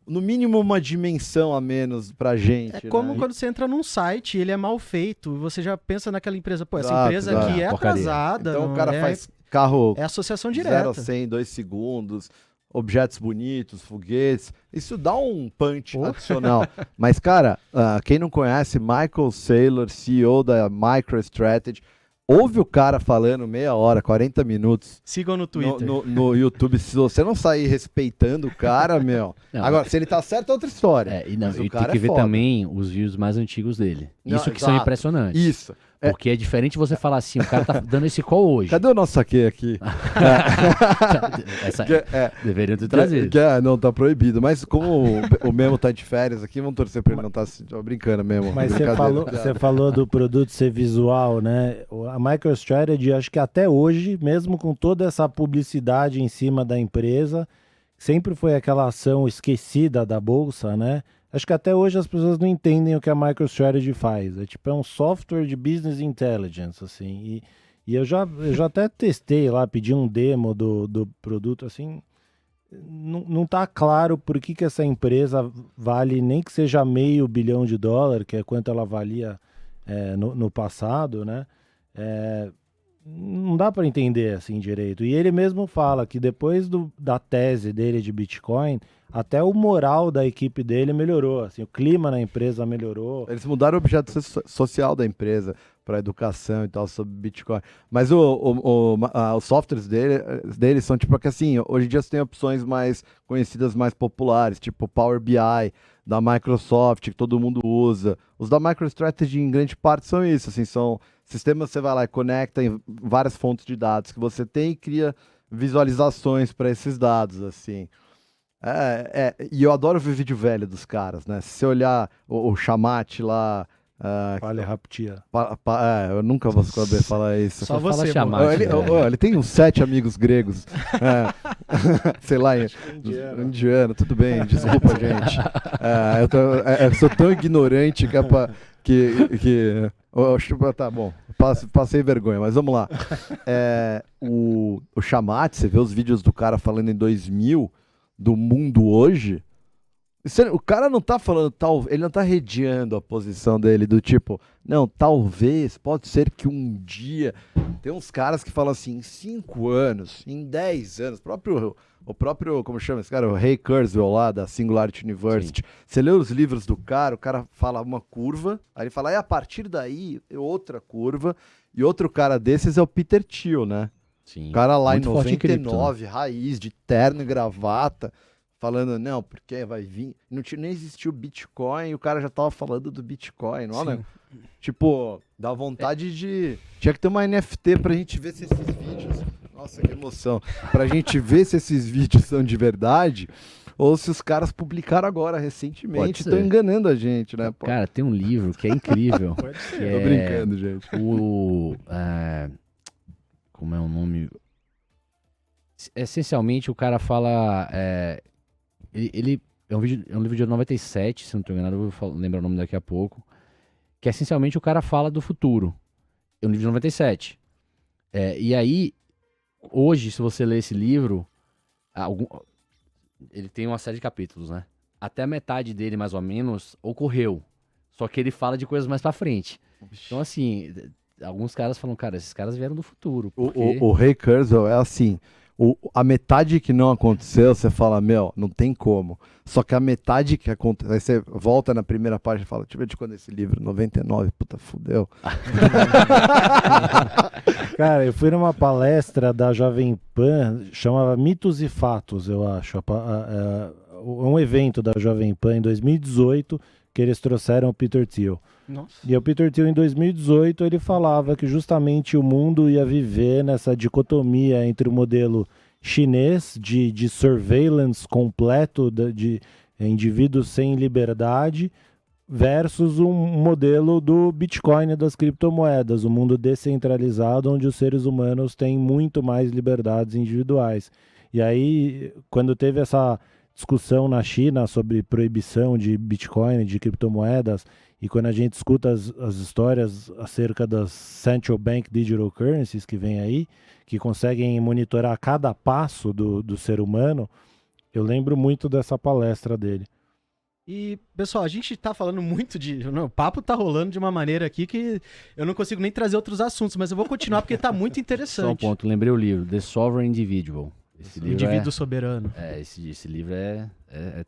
no mínimo uma dimensão a menos pra gente. É como né? quando você entra num site, ele é mal feito, você já pensa naquela empresa, pô, essa Exato, empresa exato. aqui é Porcaria. atrasada. Então não o cara é, faz carro é associação 0 direta. a 100 em 2 segundos, objetos bonitos, foguetes. Isso dá um punch adicional. Mas, cara, quem não conhece, Michael Saylor, CEO da MicroStrategy, ouve o cara falando meia hora, 40 minutos Sigam no Twitter. no YouTube. Se você não sair respeitando o cara, meu... Não, Agora, se ele tá certo é outra história. e Mas o tem cara que é ver foda. também os views mais antigos dele. Não, Isso que são exato. impressionantes. Isso. Porque é diferente você falar assim, o cara tá dando esse call hoje. Cadê o nosso saque aqui? Deveriam ter trazido. Não, tá proibido. Mas como o Memo tá de férias aqui, vamos torcer pra ele não tá brincando mesmo. Mas você falou do produto ser visual, né? A MicroStrategy, acho que até hoje, mesmo com toda essa publicidade em cima da empresa, sempre foi aquela ação esquecida da bolsa, né? Acho que até hoje as pessoas não entendem o que a MicroStrategy faz. É um software de business intelligence, assim. E eu já até testei lá, pedi um demo do produto, assim. Não tá claro por que essa empresa vale nem que seja $500 bilhão, que é quanto ela valia no passado, né? Não dá para entender assim direito. E ele mesmo fala que depois da tese dele de Bitcoin, até o moral da equipe dele melhorou, assim, o clima na empresa melhorou. Eles mudaram o objeto social da empresa para educação e tal sobre Bitcoin. Mas os softwares deles são tipo que assim, hoje em dia você tem opções mais conhecidas, mais populares, tipo Power BI da Microsoft, que todo mundo usa. Os da MicroStrategy em grande parte são isso, assim, são sistemas que você vai lá e conecta em várias fontes de dados que você tem e cria visualizações para esses dados, assim. E eu adoro ver vídeo velho dos caras, né? Se você olhar o Chamate lá... Palha Raptia. Eu nunca vou saber falar isso. Só você, Chamate. Ele tem uns 7 amigos gregos. Sei lá, indiano, tudo bem, desculpa, gente. Eu sou tão ignorante que tá bom, passei vergonha, mas vamos lá. O Chamate, você vê os vídeos do cara falando em 2000 do mundo hoje, o cara não tá falando ele não tá redeando a posição dele do tipo, não, talvez, pode ser que um dia, tem uns caras que falam assim, em 5 anos, em 10 anos, o próprio, como chama esse cara, o Ray Kurzweil lá da Singularity University. Sim. Você lê os livros do cara, o cara fala uma curva, aí ele fala, a partir daí, outra curva, e outro cara desses é o Peter Thiel, né? Sim. O cara lá muito em 99, raiz, de terno e gravata, falando, não, porque vai vir, nem existiu Bitcoin, e o cara já tava falando do Bitcoin, não, né? Tipo, dá vontade de... Tinha que ter uma NFT pra gente ver se esses vídeos... Nossa, que emoção. Pra gente ver se esses vídeos são de verdade ou se os caras publicaram agora recentemente e estão enganando a gente, né? Pô. Cara, tem um livro que é incrível. Pode ser. Tô brincando, gente. Como é o nome? Essencialmente, o cara fala... Ele é um livro de 97, se não estou enganado, eu vou lembrar o nome daqui a pouco. Que essencialmente o cara fala do futuro. É um livro de 97. E aí... Hoje, se você ler esse livro, ele tem uma série de capítulos, né? Até a metade dele, mais ou menos, ocorreu. Só que ele fala de coisas mais pra frente. Então, assim, alguns caras falam, cara, esses caras vieram do futuro. Porque... O Ray Kurzweil é assim, a metade que não aconteceu, você fala, não tem como. Só que a metade que aconteceu, aí você volta na primeira página e fala, deixa eu ver de quando esse livro, 99, puta, fudeu. Cara, eu fui numa palestra da Jovem Pan, chamava Mitos e Fatos, eu acho. Um evento da Jovem Pan em 2018, que eles trouxeram o Peter Thiel. Nossa. E o Peter Thiel, em 2018, ele falava que justamente o mundo ia viver nessa dicotomia entre o modelo chinês de surveillance completo de indivíduos sem liberdade versus um modelo do Bitcoin e das criptomoedas, um mundo descentralizado onde os seres humanos têm muito mais liberdades individuais. E aí, quando teve essa discussão na China sobre proibição de Bitcoin, de criptomoedas, e quando a gente escuta as histórias acerca das Central Bank Digital Currencies que vem aí, que conseguem monitorar cada passo do ser humano, eu lembro muito dessa palestra dele. E, pessoal, a gente tá falando muito o papo tá rolando de uma maneira aqui que eu não consigo nem trazer outros assuntos, mas eu vou continuar porque tá muito interessante. Só um ponto, lembrei o livro, The Sovereign Individual. Esse livro Indivíduo soberano. Esse livro é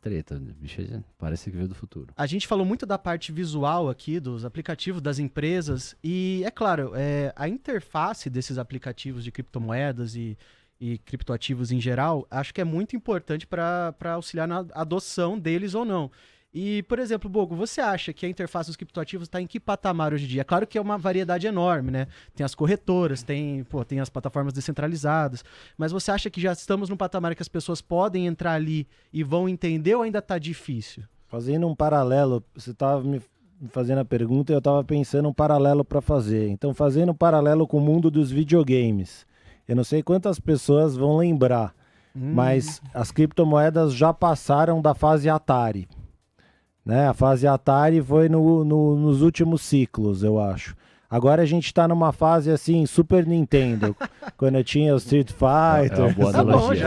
treta. Bicho, parece que veio do futuro. A gente falou muito da parte visual aqui, dos aplicativos das empresas, e é claro, a interface desses aplicativos de criptomoedas e criptoativos em geral, acho que é muito importante para auxiliar na adoção deles ou não. E, por exemplo, Bogo, você acha que a interface dos criptoativos está em que patamar hoje em dia? Claro que é uma variedade enorme, né? Tem as corretoras, tem as plataformas descentralizadas, mas você acha que já estamos num patamar que as pessoas podem entrar ali e vão entender ou ainda está difícil? Fazendo um paralelo, você estava me fazendo a pergunta e eu estava pensando um paralelo para fazer. Então, fazendo um paralelo com o mundo dos videogames. Eu não sei quantas pessoas vão lembrar, mas as criptomoedas já passaram da fase Atari. Né? A fase Atari foi nos últimos ciclos, eu acho. Agora a gente está numa fase assim, Super Nintendo, quando eu tinha o Street Fighter. É uma boa analogia.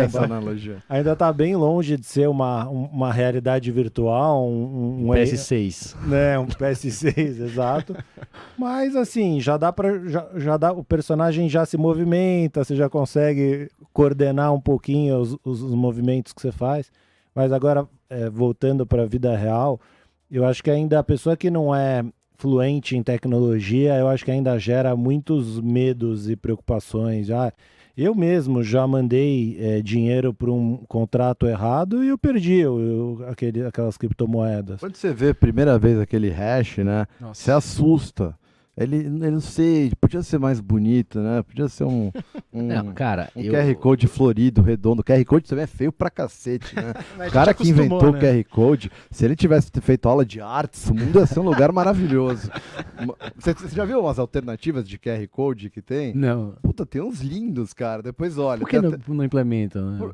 Essa analogia. Ainda está bem longe de ser uma realidade virtual, um PS6. Né, um PS6, exato. Mas assim, já dá, o personagem já se movimenta, você já consegue coordenar um pouquinho os movimentos que você faz. Mas agora, voltando para a vida real, eu acho que ainda a pessoa que não é fluente em tecnologia, eu acho que ainda gera muitos medos e preocupações. Eu mesmo já mandei dinheiro para um contrato errado e eu perdi aquelas criptomoedas. Quando você vê a primeira vez aquele hash, né? Nossa. Você assusta. Ele não sei, podia ser mais bonito, né? Podia ser um Não, cara, QR Code florido, redondo. O QR Code também é feio pra cacete, né? Mas O cara a gente que inventou acostumou, o QR Code, se ele tivesse feito aula de artes, o mundo ia ser um lugar maravilhoso. Você já viu umas alternativas de QR Code que tem? Não. Puta, tem uns lindos, cara. Depois olha. Por que tem não implementam, né?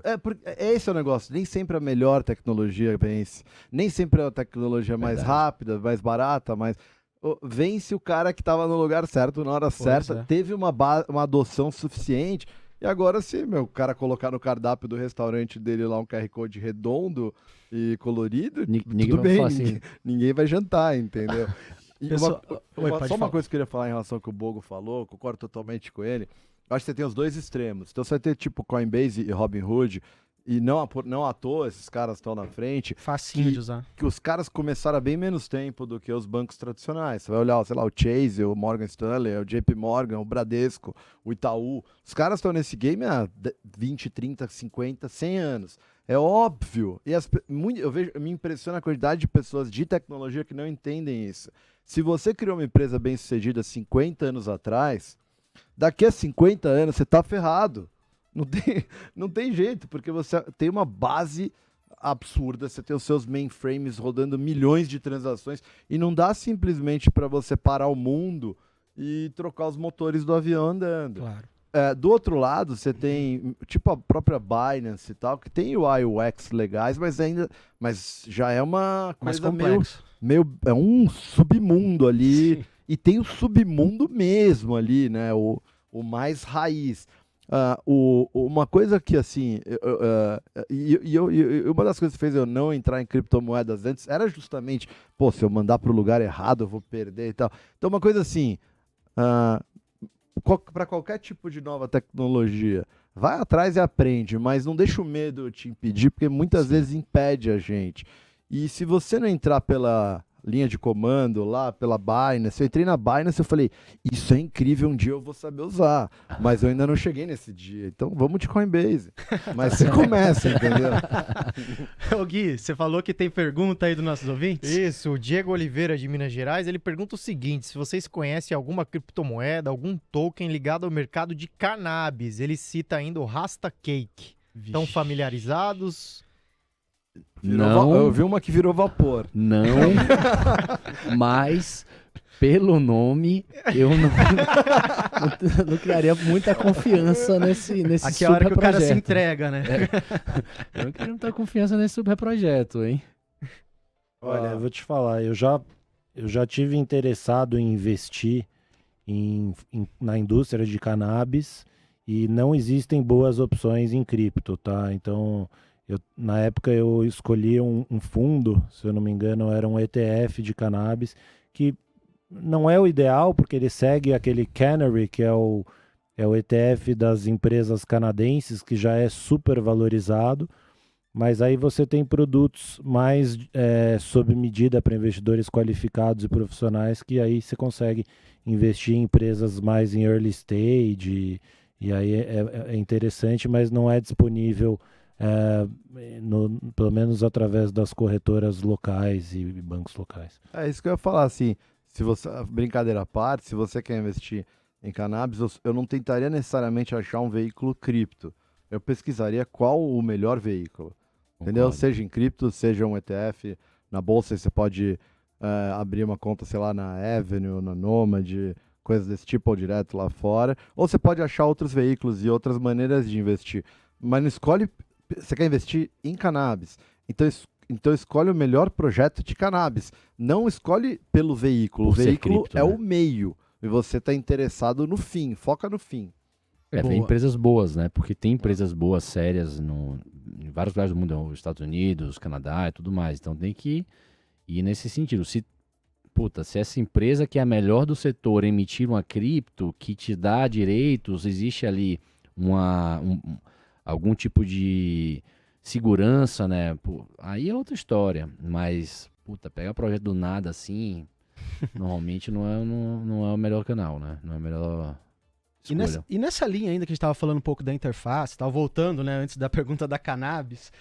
Esse é o negócio. Nem sempre a melhor tecnologia vence. Nem sempre a tecnologia mais rápida, mais barata, mais... Vence o cara que estava no lugar certo, na hora certa, teve uma adoção suficiente, e agora se o cara colocar no cardápio do restaurante dele lá um QR Code redondo e colorido, tudo bem, assim. ninguém vai jantar, entendeu? E Pessoal, só uma coisa que eu queria falar em relação ao que o Bogo falou, concordo totalmente com ele, eu acho que você tem os dois extremos, então você vai ter tipo Coinbase e Robinhood, e não à toa esses caras estão na frente. Facinho de usar. Que os caras começaram há bem menos tempo do que os bancos tradicionais. Você vai olhar, sei lá, o Chase, o Morgan Stanley, o JP Morgan, o Bradesco, o Itaú. Os caras estão nesse game há 20, 30, 50, 100 anos. É óbvio. E me impressiona a quantidade de pessoas de tecnologia que não entendem isso. Se você criou uma empresa bem-sucedida 50 anos atrás, daqui a 50 anos você está ferrado. Não tem jeito, porque você tem uma base absurda, você tem os seus mainframes rodando milhões de transações e não dá simplesmente para você parar o mundo e trocar os motores do avião andando. Claro. Do outro lado, você tem tipo a própria Binance e tal, que tem UI e UX legais, mas já é uma coisa meio é um submundo ali. Sim. E tem o submundo mesmo ali, né? O mais raiz. Uma coisa que, assim, uma das coisas que fez eu não entrar em criptomoedas antes era justamente, se eu mandar para o lugar errado eu vou perder e tal. Então, uma coisa assim, para qualquer tipo de nova tecnologia, vai atrás e aprende, mas não deixa o medo te impedir, porque muitas vezes impede a gente. E se você não entrar pela linha de comando lá, pela Binance, eu entrei na Binance e falei, isso é incrível, um dia eu vou saber usar, mas eu ainda não cheguei nesse dia, então vamos de Coinbase. Mas você começa, entendeu? Ô Gui, você falou que tem pergunta aí dos nossos ouvintes? Isso, o Diego Oliveira de Minas Gerais, ele pergunta o seguinte, se vocês conhecem alguma criptomoeda, algum token ligado ao mercado de cannabis, ele cita ainda o Rasta Cake. Estão familiarizados? Não. Eu vi uma que virou vapor. Não, mas pelo nome eu não criaria muita confiança nesse Aqui é a hora que o cara se entrega, né? Eu não queria muita confiança nesse superprojeto, hein? Olha, eu vou te falar, eu já tive interessado em investir na indústria de cannabis e não existem boas opções em cripto, tá? Então... na época eu escolhi um fundo, se eu não me engano, era um ETF de cannabis, que não é o ideal, porque ele segue aquele Canary, que é o ETF das empresas canadenses, que já é super valorizado, mas aí você tem produtos mais sob medida para investidores qualificados e profissionais, que aí você consegue investir em empresas mais em early stage, e aí é interessante, mas não é disponível pelo menos através das corretoras locais e bancos locais. É isso que eu ia falar, assim, se você, brincadeira à parte, se você quer investir em cannabis, eu não tentaria necessariamente achar um veículo cripto. Eu pesquisaria qual o melhor veículo, entendeu? Concordo. Seja em cripto, seja um ETF, na bolsa você pode abrir uma conta, sei lá, na Avenue, na Nomad, coisas desse tipo, ou direto lá fora, ou você pode achar outros veículos e outras maneiras de investir, mas não escolhe, você quer investir em cannabis, então escolhe o melhor projeto de cannabis, não escolhe pelo veículo, o Por ser veículo cripto, é né? o meio, e você está interessado no fim, foca no fim. Vem Boa. empresas boas, né? Porque tem empresas boas, sérias, em vários lugares do mundo, nos Estados Unidos, Canadá e tudo mais. Então tem que ir nesse sentido. Se essa empresa que é a melhor do setor emitir uma cripto que te dá direitos, existe ali algum tipo de segurança, né? Aí é outra história. Mas, pega projeto do nada assim, normalmente não é o melhor canal, né? Não é o melhor escolha. E nessa linha ainda que a gente estava falando um pouco da interface, tava voltando, né, antes da pergunta da cannabis,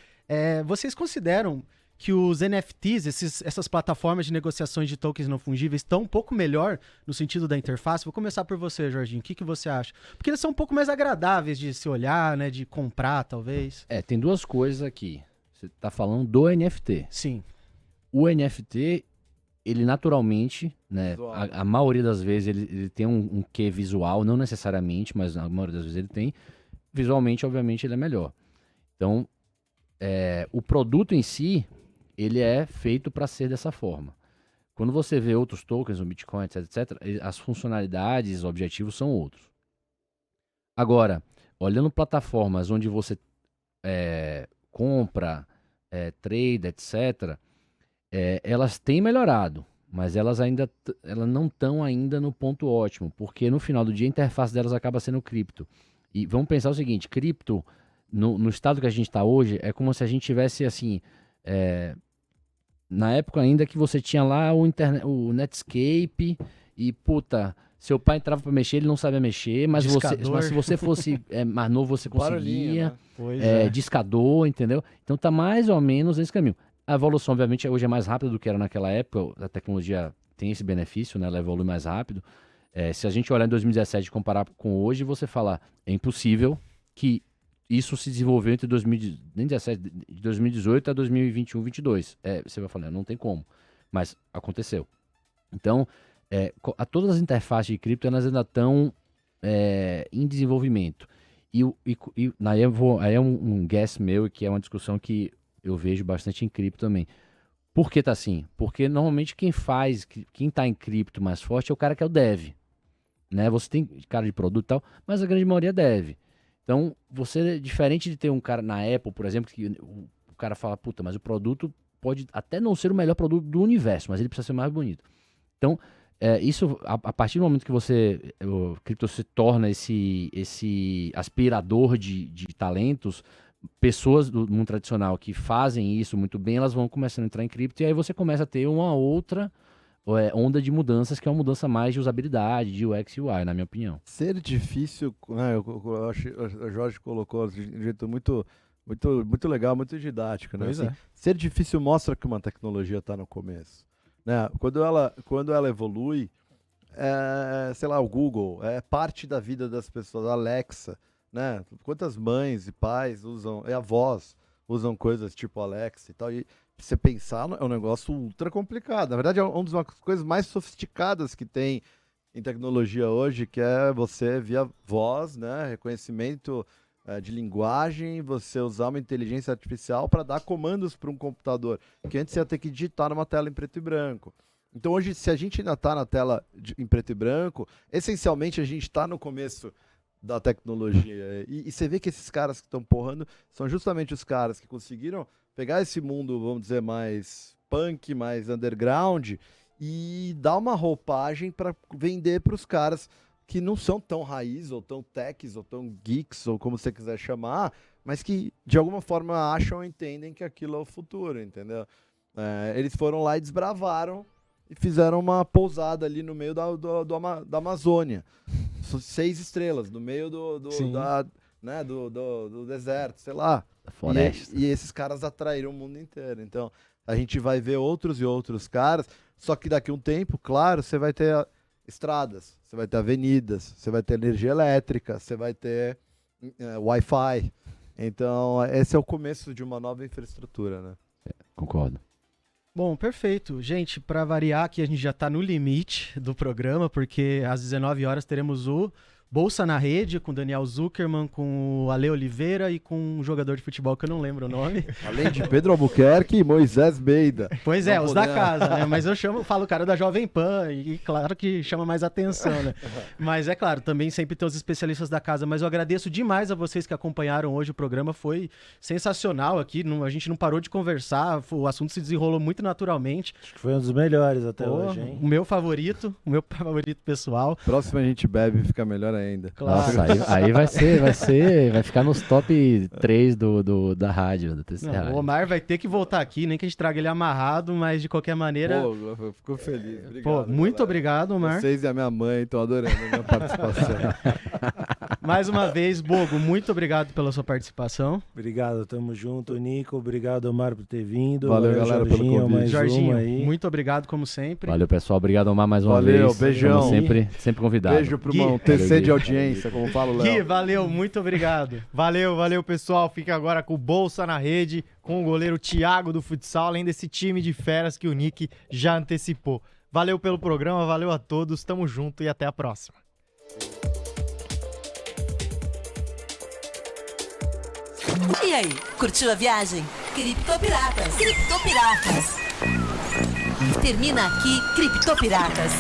vocês consideram que os NFTs, essas plataformas de negociações de tokens não fungíveis, estão um pouco melhor no sentido da interface? Vou começar por você, Jorginho. O que você acha? Porque eles são um pouco mais agradáveis de se olhar, né, de comprar, talvez. Tem duas coisas aqui. Você está falando do NFT. Sim. O NFT, ele naturalmente, né, Visual. a maioria das vezes ele tem um quê visual, não necessariamente, mas a maioria das vezes ele tem. Visualmente, obviamente, ele é melhor. Então, o produto em si, ele é feito para ser dessa forma. Quando você vê outros tokens, o Bitcoin, etc., as funcionalidades, os objetivos são outros. Agora, olhando plataformas onde você compra, trade, etc., elas têm melhorado, mas elas não estão ainda no ponto ótimo, porque no final do dia a interface delas acaba sendo cripto. E vamos pensar o seguinte, cripto, no estado que a gente está hoje, é como se a gente tivesse assim, na época ainda que você tinha lá o Netscape e seu pai entrava para mexer, ele não sabia mexer, mas se você fosse mais novo, você conseguia. Né? Pois Discador, entendeu? Então tá mais ou menos nesse caminho. A evolução, obviamente, hoje é mais rápida do que era naquela época. A tecnologia tem esse benefício, né? Ela evolui mais rápido. Se a gente olhar em 2017 e comparar com hoje, você fala, é impossível que isso se desenvolveu entre 2018 a 2021, 2022. Você vai falar, não tem como. Mas aconteceu. Então, todas as interfaces de cripto, elas ainda estão em desenvolvimento. Aí é um guess meu, que é uma discussão que eu vejo bastante em cripto também. Por que tá assim? Porque normalmente quem tá em cripto mais forte é o cara que é o dev. Né? Você tem cara de produto e tal, mas a grande maioria é dev. Então, diferente de ter um cara na Apple, por exemplo, que o cara fala, mas o produto pode até não ser o melhor produto do universo, mas ele precisa ser mais bonito. Então, isso, a partir do momento que o cripto se torna esse aspirador de talentos, pessoas do mundo tradicional que fazem isso muito bem, elas vão começando a entrar em cripto, e aí você começa a ter uma outra onda de mudanças, que é uma mudança mais de usabilidade, de UX e UI, na minha opinião. Ser difícil, eu acho que o Jorge colocou de um jeito muito, muito, muito legal, muito didático, né? Pois Assim, ser difícil mostra que uma tecnologia está no começo. Né? Quando ela evolui, sei lá, o Google é parte da vida das pessoas, a Alexa, né? Quantas mães e pais usam, e avós usam coisas tipo Alexa e tal, e você pensar, é um negócio ultra complicado. Na verdade, é uma das coisas mais sofisticadas que tem em tecnologia hoje, que é você, via voz, né, reconhecimento de linguagem, você usar uma inteligência artificial para dar comandos para um computador, que antes você ia ter que digitar numa tela em preto e branco. Então hoje, se a gente ainda está na tela em preto e branco, essencialmente a gente está no começo da tecnologia. E você vê que esses caras que estão porrando são justamente os caras que conseguiram pegar esse mundo, vamos dizer, mais punk, mais underground, e dar uma roupagem para vender para os caras que não são tão raiz, ou tão techs, ou tão geeks, ou como você quiser chamar, mas que de alguma forma acham ou entendem que aquilo é o futuro, entendeu? Eles foram lá e desbravaram e fizeram uma pousada ali no meio da Amazônia. 6 estrelas, no meio né, do deserto, sei lá. Da floresta. E esses caras atraíram o mundo inteiro. Então, a gente vai ver outros e outros caras, só que daqui a um tempo, claro, você vai ter estradas, você vai ter avenidas, você vai ter energia elétrica, você vai ter Wi-Fi. Então, esse é o começo de uma nova infraestrutura, né? Concordo. Bom, perfeito. Gente, para variar aqui, a gente já está no limite do programa, porque às 19 horas teremos o Bolsa na Rede, com Daniel Zuckerman, com o Ale Oliveira e com um jogador de futebol que eu não lembro o nome. Além de Pedro Albuquerque e Moisés Beida. Pois é, Não os da casa, né? Mas eu falo o cara da Jovem Pan e claro que chama mais atenção, né? Mas é claro, também sempre tem os especialistas da casa, mas eu agradeço demais a vocês que acompanharam hoje o programa, foi sensacional aqui, a gente não parou de conversar, o assunto se desenrolou muito naturalmente. Acho que foi um dos melhores até hoje, hein? O meu favorito pessoal. Próximo a gente bebe e fica melhor ainda. Claro. Nossa, aí vai ficar nos top 3 da rádio, da TC Não, Rádio. o Omar vai ter que voltar aqui, nem que a gente traga ele amarrado, mas de qualquer maneira... Pô, eu fico feliz. Obrigado, Pô, muito obrigado, Omar. Vocês e a minha mãe estão adorando a minha participação. Mais uma vez, Bogo, muito obrigado pela sua participação. Obrigado, tamo junto, Nico. Obrigado, Omar, por ter vindo. Valeu, galera, pelo Jorginho, convite. mais Jorginho, uma aí. muito obrigado, como sempre. Valeu, pessoal. Obrigado, Omar, mais uma Valeu, vez. beijão. Como sempre convidado. Beijo pro Gui. irmão TC Valeu, de Gui. audiência, como fala o Gui, Léo. valeu, muito obrigado. Valeu, pessoal. Fica agora com o Bolsa na Rede, com o goleiro Thiago do futsal, além desse time de feras que o Nick já antecipou. Valeu pelo programa, valeu a todos, tamo junto e até a próxima. E aí, curtiu a viagem? Criptopiratas. Criptopiratas. Termina aqui Criptopiratas.